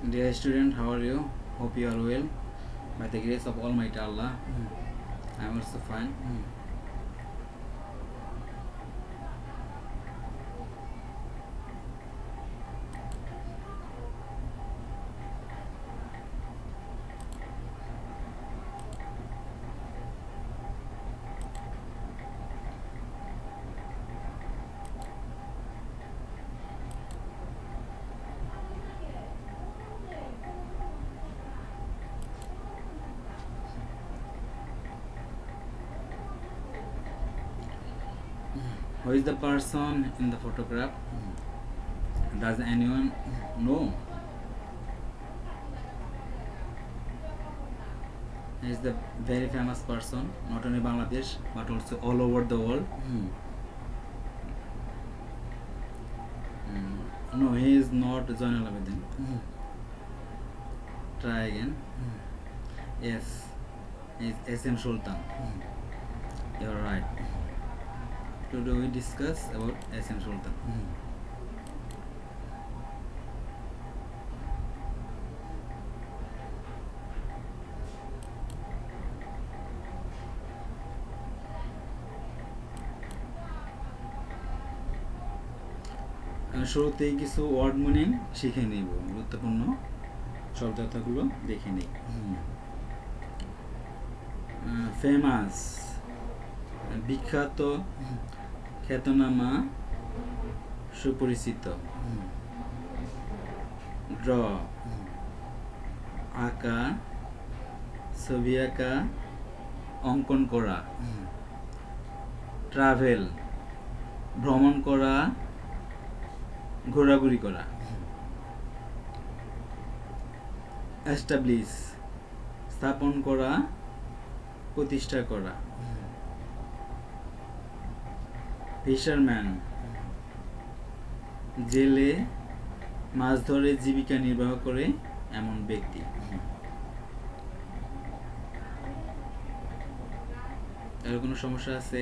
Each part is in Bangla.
Dear student, how are you? Hope you are well. By the grace of Almighty Allah, I am also fine. Who is the person in the photograph? Does anyone know? He is the very famous person, not only Bangladesh but also all over the world. No, he is not Zainal Abidin. Try again. Yes, he is SM Sultan. You are right. Today we discuss about SM Sultan. শুরুতেই কিছু ওয়ার্ড মিনিং শিখে নিব, গুরুত্বপূর্ণ শব্দার্থগুলো দেখে নিই। ফেমাস বিখ্যাত, খ্যাতনামা, সুপরিচিত। ড্র আঁকা, ছবি আঁকা, অঙ্কন করা। ট্রাভেল ভ্রমণ করা, ঘোরাঘুরি করা। এস্টাবলিশ স্থাপন করা, প্রতিষ্ঠা করা। ফিশারম্যান জেলে মাছ ধরে জীবিকা নির্বাহ করে এমন ব্যক্তি। আর কোনো সমস্যা আছে?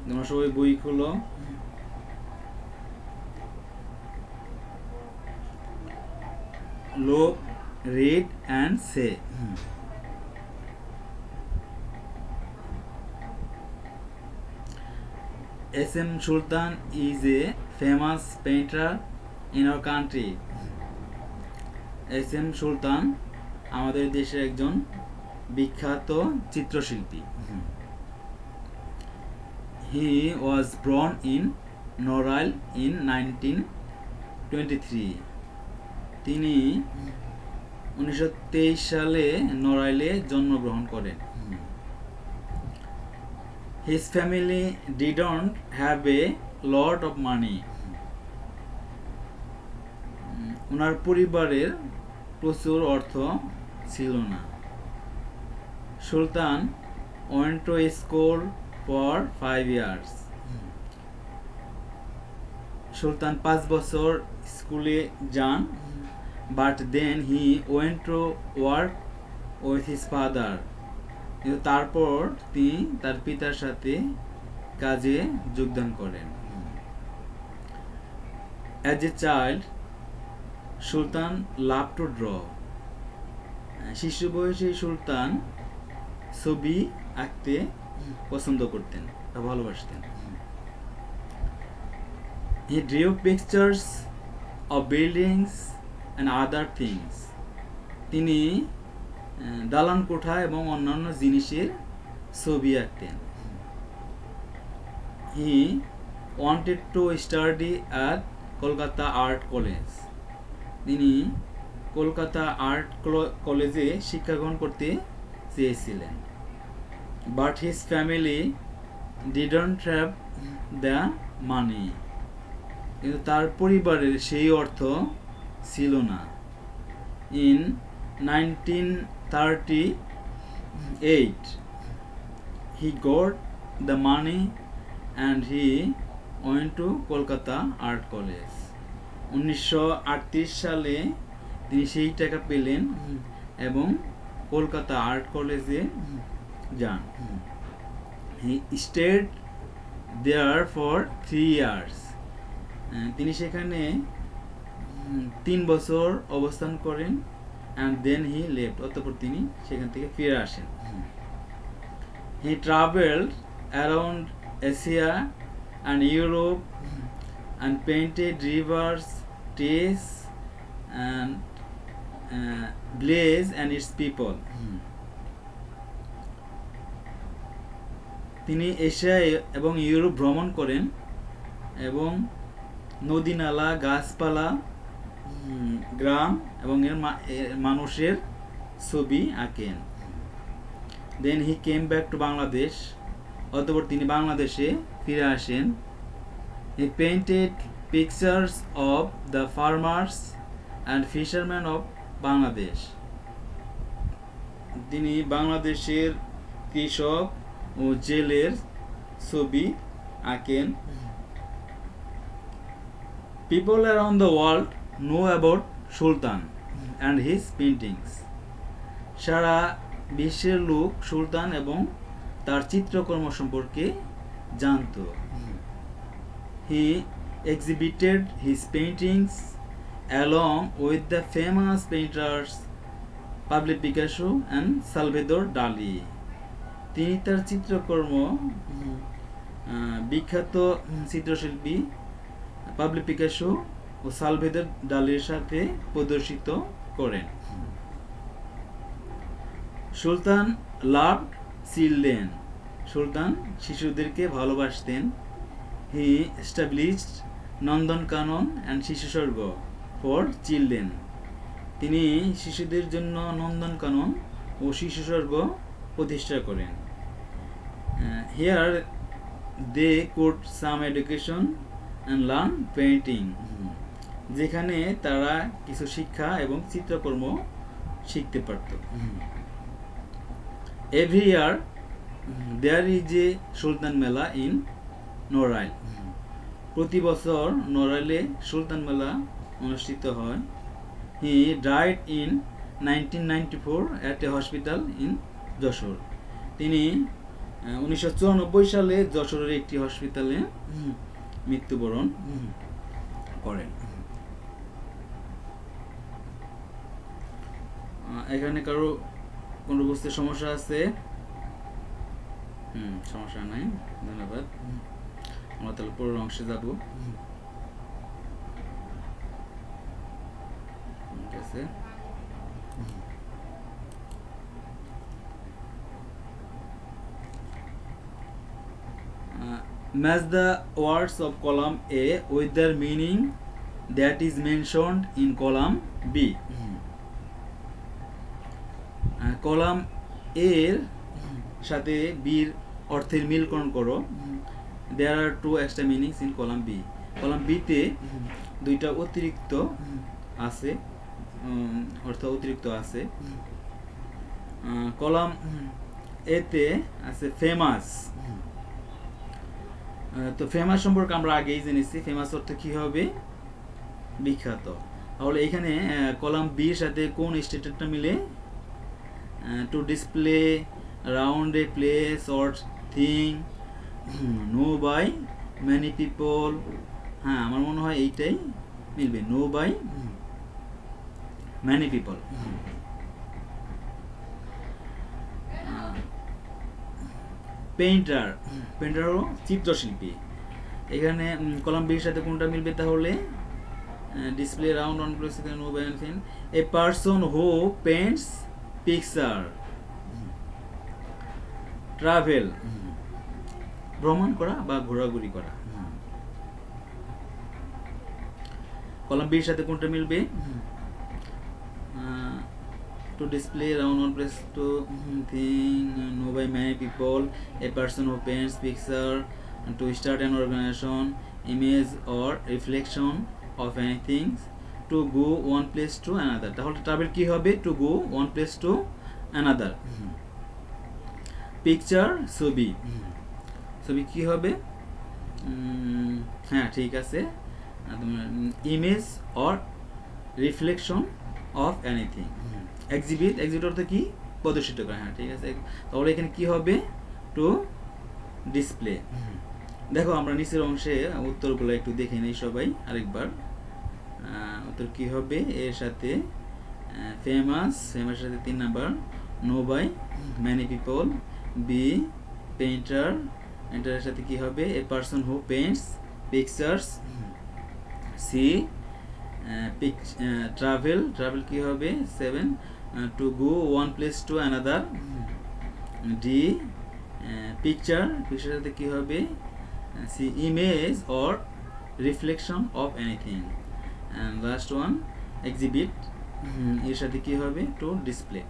তোমরা সবাই বই খোলো। Look, read and say. SM Sultan is a famous painter in our country. SM Sultan আমাদের দেশের একজন বিখ্যাত চিত্রশিল্পী। He was born in Norail in 1923. তিনি 1923 সালে নড়াইলে জন্মগ্রহণ করেন। His family didn't have a lot of money. ওনার পরিবারের প্রচুর অর্থ ছিল না। সুলতান went to school for 5 years. সুলতান 5 বছর স্কুলে যান, but then he went to work with his father. কিন্তু তারপর তিনি তার পিতার সাথে কাজে যোগদান করেন। As a child, Sultan loved to draw. শিশু বয়সে সুলতান ছবি আঁকতে পছন্দ করতেন বা ভালোবাসতেন। He drew pictures of buildings and other things. তিনি দালান কোঠা এবং অন্যান্য জিনিসের ছবি আঁকতেন। He wanted to study at Kolkata Art College. তিনি কলকাতা আর্ট কলেজে শিক্ষা গ্রহণ করতে চেয়েছিলেন। But his family didn't have the money. কিন্তু তার পরিবারের সেই অর্থ ছিল না। In 1938, he got the money and he went to Kolkata Art College. 1938 সালে তিনি সেই টাকা পেলেন এবং কলকাতা আর্ট কলেজে যান। He stayed there for 3 years. তিনি সেখানে 3 বছর অবস্থান করেন and then he left, অতঃপর তিনি সেখান থেকে ফিরে আসেন। He traveled around Asia and Europe and painted rivers, trees and Blaze and its people. তিনি এশিয়া এবং ইউরোপ ভ্রমণ করেন এবং নদী নালা, গাছপালা, গ্রাম এবং এর মানুষের ছবি আঁকেন। Then he came back to Bangladesh, অতঃপর তিনি বাংলাদেশে ফিরে আসেন। He painted pictures of the farmers and fisherman of Bangladesh. তিনি বাংলাদেশের কৃষক ও জেলের ছবি আঁকেন। People around the world know about Sultan and his paintings. সারা বিশ্বের লোক সুলতান এবং তার চিত্রকর্ম সম্পর্কে জানত। He exhibited his paintings along with the famous painters Pablo Picasso and Salvador Dali. তিনি তার চিত্রকর্ম বিখ্যাত চিত্রশিল্পী পাবলো পিকাসো ও সালভেদর ডালির সাথে প্রদর্শিত করেন। সুলতান লাভড চিলড্রেন, সুলতান শিশুদেরকে ভালোবাসতেন। হি এস্টাবলিশড নন্দনকানন অ্যান্ড শিশু স্বর্গ ফর চিলড্রেন, তিনি শিশুদের জন্য নন্দনকানন ও শিশু স্বর্গ প্রতিষ্ঠা করেন। Here they could some education and learn painting, যেখানে তারা কিছু শিক্ষা এবং চিত্রকর্ম শিখতে পারত। Every year there is a সুলতান মেলা ইন নড়াইল, প্রতি বছর নড়াইলে সুলতান মেলা অনুষ্ঠিত হয়। হি died in 1994 at a hospital in Jessore, তিনি 1994 সালে যশোরের একটি হসপিটালে মৃত্যুবরণ করেন। এখানে কারো কোনো বুঝতে সমস্যা আছে? সমস্যা নাই, ধন্যবাদ। আমরা তাহলে পরের অংশে যাব। ঠিক আছে, match the words of column A with their meaning that is mentioned in column B. Column A এর সাথে B এর অর্থের মিলকরণ করো। There are two extra meanings in column B. Column B তে দুইটা অতিরিক্ত আছে, অর্থ অতিরিক্ত আছে। কলাম A তে আছে ফেমাস। তো ফেমাস সম্পর্কে আমরা আগেই জেনেছি, ফেমাস অর্থ কি হবে? বিখ্যাত। তাহলে এখানে কলাম বি এর সাথে কোন স্টেটমেন্টটা মিলে? To display around a place or thing know by many people, হ্যাঁ আমার মনে হয় এইটাই মিলবে, know by many people। Painter, painter হলো চিত্রশিল্পী। এখানে কলাম বির সাথে কোনটা মিলবে? তাহলে display round on place know by anything, a person who paints picture. Travel, ভ্রমণ করা বা ঘোরাঘুরি করা। কলাম বির সাথে কোনটা মিলবে? to display around one place to thing know by many people, a person who paints picture, to start an organization, image or reflection of anything, to go one place to another। তাহলে ট্রাভেল কি হবে? to go one place to another। Picture ছবি, ছবি কি হবে? হ্যাঁ ঠিক আছে, image or reflection of anything. Exhibit, exhibit অর্থ কি? প্রদর্শিত করা। হ্যাঁ ঠিক আছে, তাহলে এখানে কি হবে? To display. দেখো আমরা নিচের অংশে উত্তরগুলো একটু দেখে নিই সবাই আরেকবার। উত্তর কি হবে এর সাথে ফেমাস সাথে 3 number know by many people B painter এটার সাথে কি হবে a person who paints pictures C travel কি হবে 7 to go one place to another D picture সাথে কি হবে C image or reflection of anything and last one exhibit এর সাথে কি হবে টু ডিসপ্লে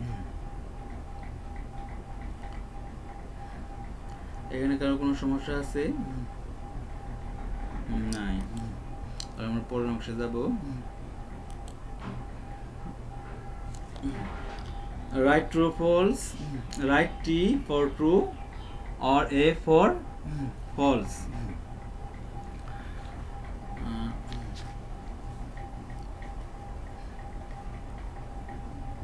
এখানে কারো কোনো সমস্যা আছে নাই আর আমরা পরের অংশে যাব right true false right T for true or A for false.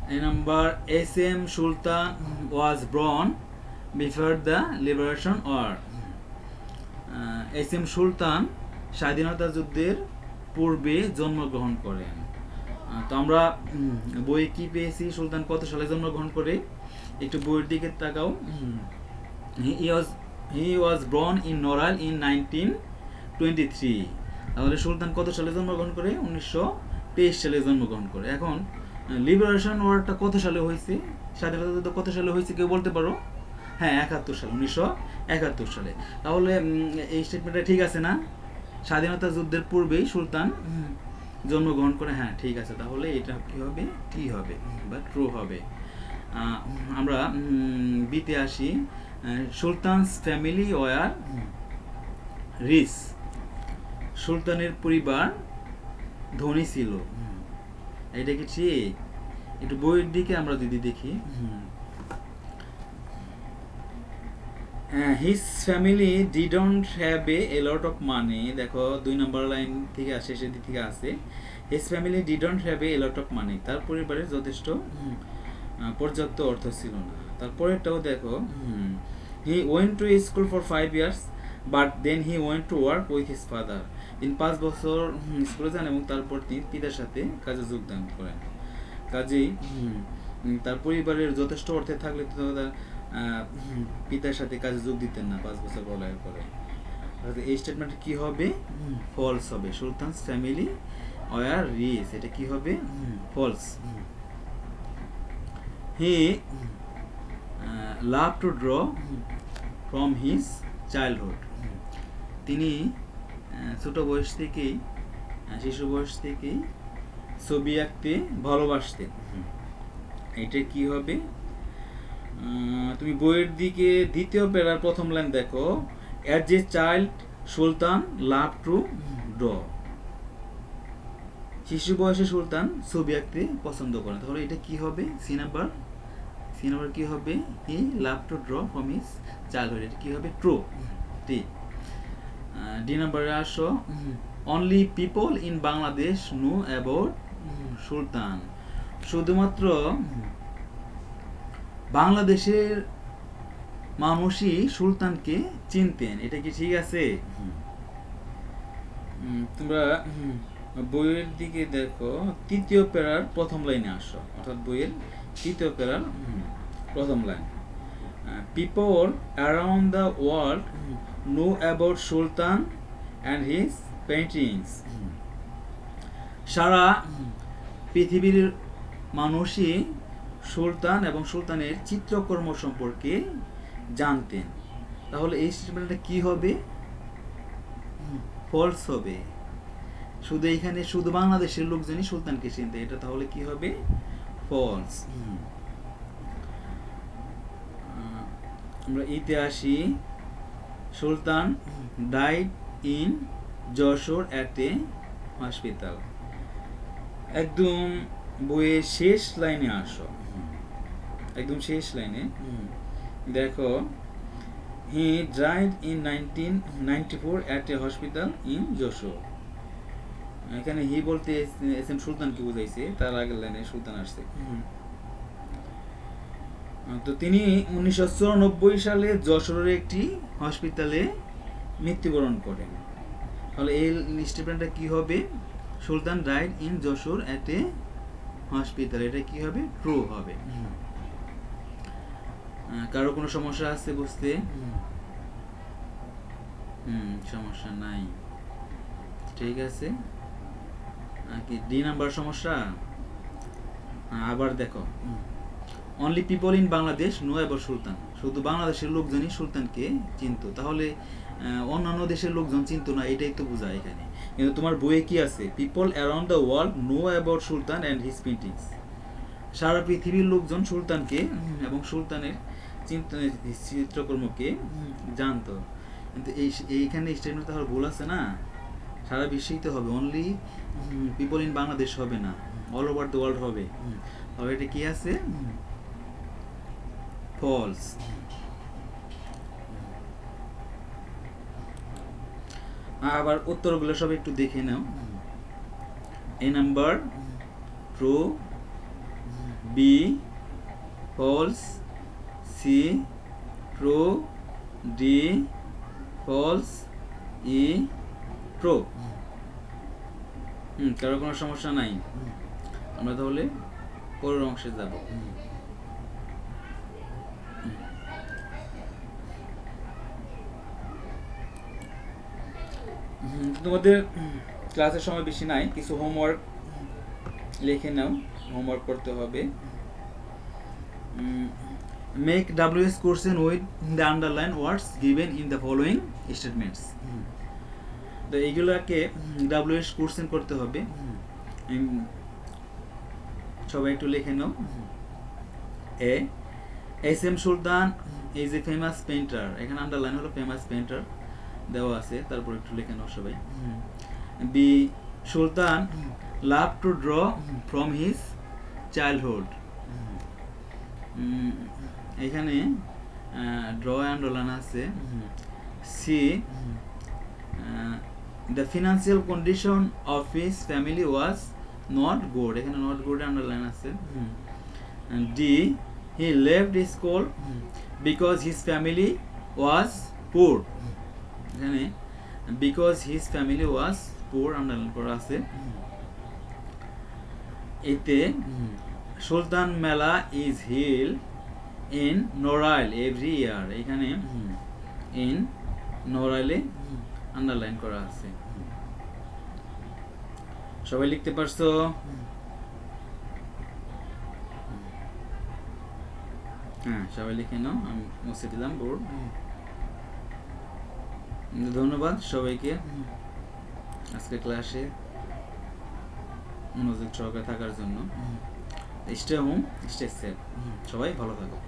A number S.M. Sultan was born before the liberation or S.M. সুলতান স্বাধীনতা যুদ্ধের পূর্বে জন্মগ্রহণ করেন। তো আমরা বই কি পেয়েছি সুলতান কত সালে জন্মগ্রহণ করে একটু বইয়ের দিকে তাকাও। He was born in Noral in 1923. তাহলে সুলতান কত সালে জন্মগ্রহণ করে 1923 সালে জন্মগ্রহণ করে। এখন লিবারেশন ওয়ারটা কত সালে হয়েছে স্বাধীনতা যুদ্ধ কত সালে হয়েছে কেউ বলতে পারো? হ্যাঁ 71 সালে 1971 সালে। তাহলে এই স্টেটমেন্টটা ঠিক আছে না স্বাধীনতা যুদ্ধের পূর্বেই সুলতান জন্মগ্রহণ করে হ্যাঁ ঠিক আছে তাহলে এটা কি হবে টি হবে বা ট্রু হবে। আমরা বিতে আসি সুলতানস ফ্যামিলি ওয়ার রিচ সুলতানের পরিবার ধনী ছিল এটা কি ঠিক একটু বইয়ের দিকে আমরা যদি দেখি his family didn't have a lot of money দেখো 2 নম্বর লাইন থেকে আসে শেষের দিক থেকে আসে his family didn't have a lot of money তার পরিবারের যথেষ্ট পর্যাপ্ত অর্থ ছিল না তারপরেরটাও দেখো he went to school for 5 years but then he went to work with his father তিনি 5 বছর স্কুলে যান এবং তারপর তিনি পিতার সাথে কাজে যোগদান করেন কাজেই তার পরিবারের যথেষ্ট অর্থ থাকলে তো তার পিতার সাথে কাজে যোগ দিতেন না 5 বছর পড়ালেখা করে এই স্টেটমেন্ট কি হবে ফলস হবে সুলতানস ফ্যামিলি ওয়ার রিচ এটা কি হবে false he loved to draw from his childhood তিনি ছোট বয়স থেকেই শিশু বয়স থেকেই ছবি আঁকতে ভালোবাসতেন এটা কি হবে তুমি বইয়ের দিকে দ্বিতীয় প্যারার প্রথম লাইন দেখো as a child Sultan love to draw শিশু বয়সে সুলতান ছবি আঁকতে পছন্দ করেন তাহলে এটা কি হবে সি নাম্বার কি হবে he love to draw from his childhood এটা কি হবে ট্রু ঠিক ডি নাম্বারে আসো only people in Bangladesh know about Sultan শুধুমাত্র বাংলাদেশের মানুষই সুলতানকে চিনতেন এটা কি ঠিক আছে তোমরা বইয়ের দিকে দেখো তৃতীয় প্যারার প্রথম লাইনে আসো অর্থাৎ বইয়ের তৃতীয় প্যারার প্রথম line people around the world know about Sultan and his paintings সারা পৃথিবীর মানুষই সুলতান এবং সুলতানের চিত্রকর্ম সম্পর্কে জানতেন তাহলে এই স্টেটমেন্টটা কি হবে ফলস হবে শুধু এখানে শুধু বাংলাদেশের লোকজনই সুলতানকে চিনতে এটা তাহলে কি হবে ফলস আমরা ইতিহাসে Sultan died in Jessore at a hospital একদম বইয়ের শেষ লাইনে আসো একদম শেষ লাইনে দেখো he died in 1994 at a hospital in Jessore এখানে হি বলতে এস এম সুলতানকে বুঝাইছে তার আগের লাইনে সুলতান আসছে তো তিনি 1994 সালে যশোরের একটি হসপিটালে মৃত্যুবরণ করেন তাহলে এই স্টেটমেন্টটা কি হবে Sultan died in Jessore at a hospital, এটা কি হবে? ট্রু হবে। কারো কোনো সমস্যা আছে বুঝতে? সমস্যা নাই, ঠিক আছে। কি ডি নাম্বার সমস্যা? আবার দেখো, only people in Bangladesh know about Sultan, শুধু বাংলাদেশের লোকজনই সুলতানকে চিনতো, তাহলে অন্যান্য দেশের লোকজন চিনতো না, এটাই তো বোঝায় এখানে। কিন্তু তোমার বইয়ে কি আছে? People around the world know about Sultan and his paintings, সারা পৃথিবীর লোকজন সুলতানকে এবং সুলতানের চিত্রকর্মকে জানতো। কিন্তু এইখানে স্টেটমেন্ট তাহলে ভুল আছে না, সারা বিশ্বেই তো হবে, অনলি পিপল ইন বাংলাদেশ হবে না, অল ওভার দ্য ওয়ার্ল্ড হবে। তবে এটা কি আছে? ফলস। আবার উত্তরগুলো সব একটু দেখে নাও। A number true, B false, C true, D false, E true. কারো কোনো সমস্যা নাই। আমরা তাহলে পরের অংশে যাব। তোমাদের ক্লাসের সময় বেশি নাই, কিছু হোমওয়ার্ক লিখে নাও, হোমওয়ার্ক করতে হবে। Make WS question with the underline words given in the following statements. তো এইগুলোকে WS কোশ্চেন করতে হবে, সবাই একটু লিখে নাও। S M. Sultan is a famous painter, এখানে আন্ডারলাইন হলো ফেমাস পেইন্টার দেওয়া আছে, তারপর একটু লিখে নাও সবাই। B Sultan love to draw from his childhood, এখানে ড্র আন্ডারলাইন আছে। C the financial condition of his family was not good, এখানে নট গুড আন্ডারলাইন আছে। D he left school because his family ওয়াজ পুর, এখানে বিকজ হিজ ফ্যামিলি ওয়াজ পুর আন্ডারলাইন করা আছে। এতে Sultan mela is held in Narail every year, এখানে ইন নড়াইলে আন্ডারলাইন করা আছে। সবাই লিখতে পারছো? হ্যাঁ, সবাই লিখে নাও, আমি মুছে দিলাম বোর্ড। ধন্যবাদ সবাইকে আজকে ক্লাসে মনোযোগ সহকারে থাকার জন্য। স্টে হোম, স্টে সেফ, সবাই ভালো থাকো।